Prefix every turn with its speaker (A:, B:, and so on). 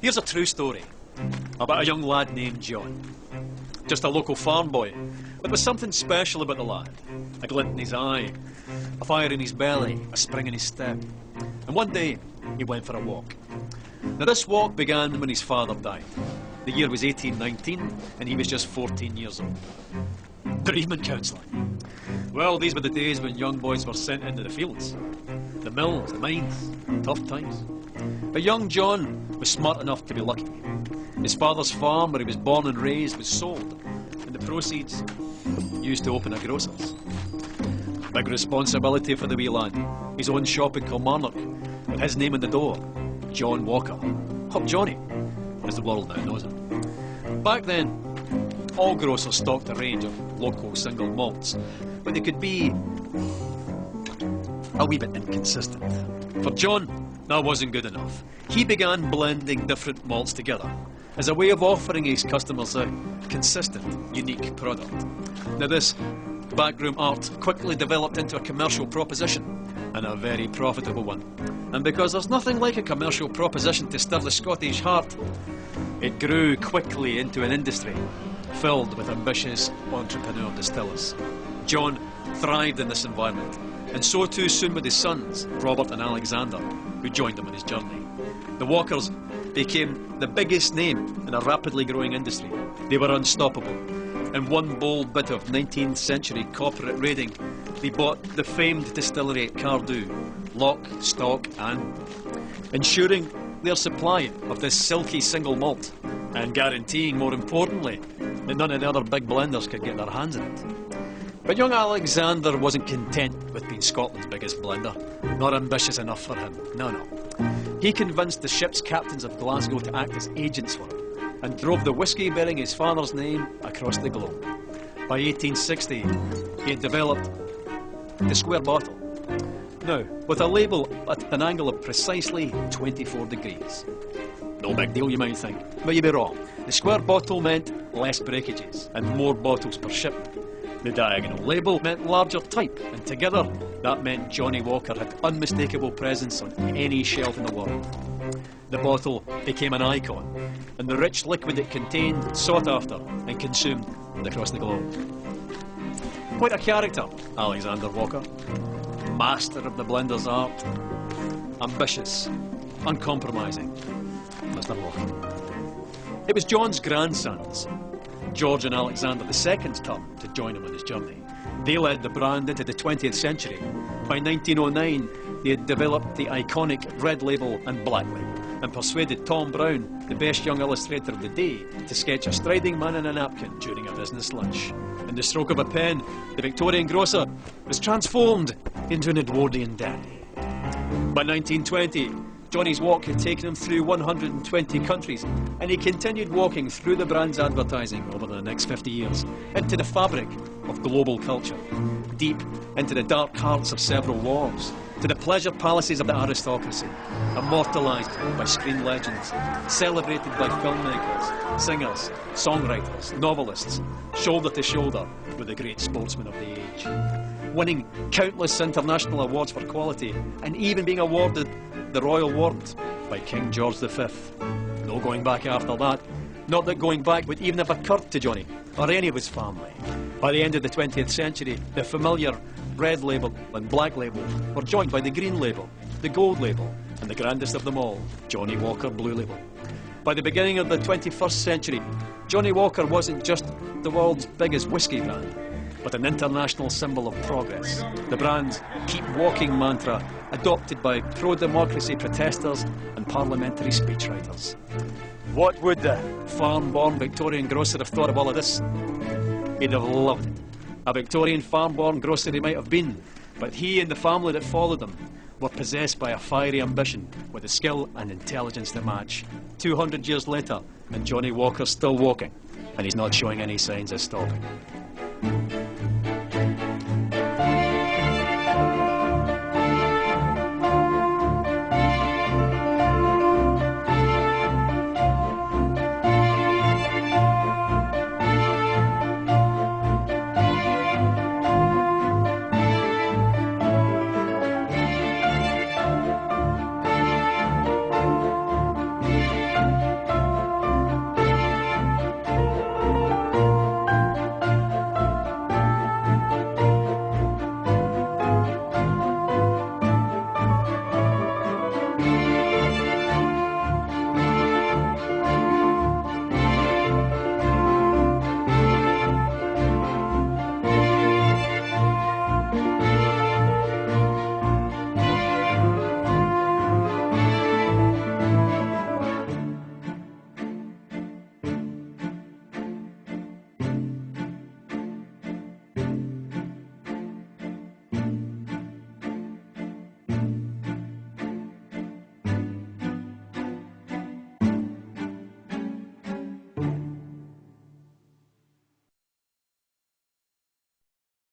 A: Here's a true story about a young lad named John. Just a local farm boy, but there was something special about the lad. A glint in his eye, a fire in his belly, a spring in his step. And one day, he went for a walk. Now this walk began when his father died. The year was 1819, and he was just 14 years old. Bereavement counselling. Well, these were the days when young boys were sent into the fields. The mills, the mines, tough times. But young John was smart enough to be lucky. His father's farm, where he was born and raised, was sold, and the proceeds used to open a grocer's. Big responsibility for the wee lad. His own shop in Kilmarnock, with his name on the door, John Walker. Or Johnny, as the world now knows him. Back then, all grocers stocked a range of local single malts, but they could be a wee bit inconsistent. For John, that wasn't good enough. He began blending different malts together as a way of offering his customers a consistent, unique product. Now this backroom art quickly developed into a commercial proposition, and a very profitable one. And because there's nothing like a commercial proposition to stir the Scottish heart, it grew quickly into an industry filled with ambitious entrepreneur distillers. John thrived in this environment, and so too soon with his sons, Robert and Alexander, who joined him on his journey. The Walkers became the biggest name in a rapidly growing industry. They were unstoppable. In one bold bit of 19th century corporate raiding, they bought the famed distillery at Cardew, lock, stock and ensuring their supply of this silky single malt, and guaranteeing, more importantly, that none of the other big blenders could get their hands on it. But young Alexander wasn't content with being Scotland's biggest blender. Not ambitious enough for him, no. He convinced the ship's captains of Glasgow to act as agents for him, and drove the whisky bearing his father's name across the globe. By 1860, he had developed the square bottle. Now, with a label at an angle of precisely 24 degrees. No big deal, you might think, but you'd be wrong. The square bottle meant less breakages and more bottles per shipment. The diagonal label meant larger type, and together that meant Johnnie Walker had unmistakable presence on any shelf in the world. The bottle became an icon, and the rich liquid it contained sought after and consumed across the globe. Quite a character, Alexander Walker. Master of the blender's art. Ambitious, uncompromising. Mr. Walker. It was John's grandsons, George and Alexander II's turn to join him on his journey. They led the brand into the 20th century. By 1909, they had developed the iconic red label and black label, and persuaded Tom Brown, the best young illustrator of the day, to sketch a striding man in a napkin during a business lunch. In the stroke of a pen, the Victorian grocer was transformed into an Edwardian dandy. By 1920, Johnny's walk had taken him through 120 countries, and he continued walking through the brand's advertising over the next 50 years, into the fabric of global culture, deep into the dark hearts of several wars, to the pleasure palaces of the aristocracy, immortalised by screen legends, celebrated by filmmakers, singers, songwriters, novelists, shoulder to shoulder with the great sportsmen of the age, winning countless international awards for quality, and even being awarded the Royal Warrant by King George V. No going back after that. Not that going back would even have occurred to Johnny or any of his family. By the end of the 20th century, the familiar red label and black label were joined by the green label, the gold label, and the grandest of them all, Johnnie Walker Blue Label. By the beginning of the 21st century, Johnnie Walker wasn't just the world's biggest whisky brand, but an international symbol of progress. The brand's keep walking mantra, adopted by pro-democracy protesters and parliamentary speechwriters. What would the farm-born Victorian grocer have thought of all of this? He'd have loved it. A Victorian farm-born grocer he might have been, but he and the family that followed him were possessed by a fiery ambition with the skill and intelligence to match. 200 years later, and Johnnie Walker's still walking, and he's not showing any signs of stopping.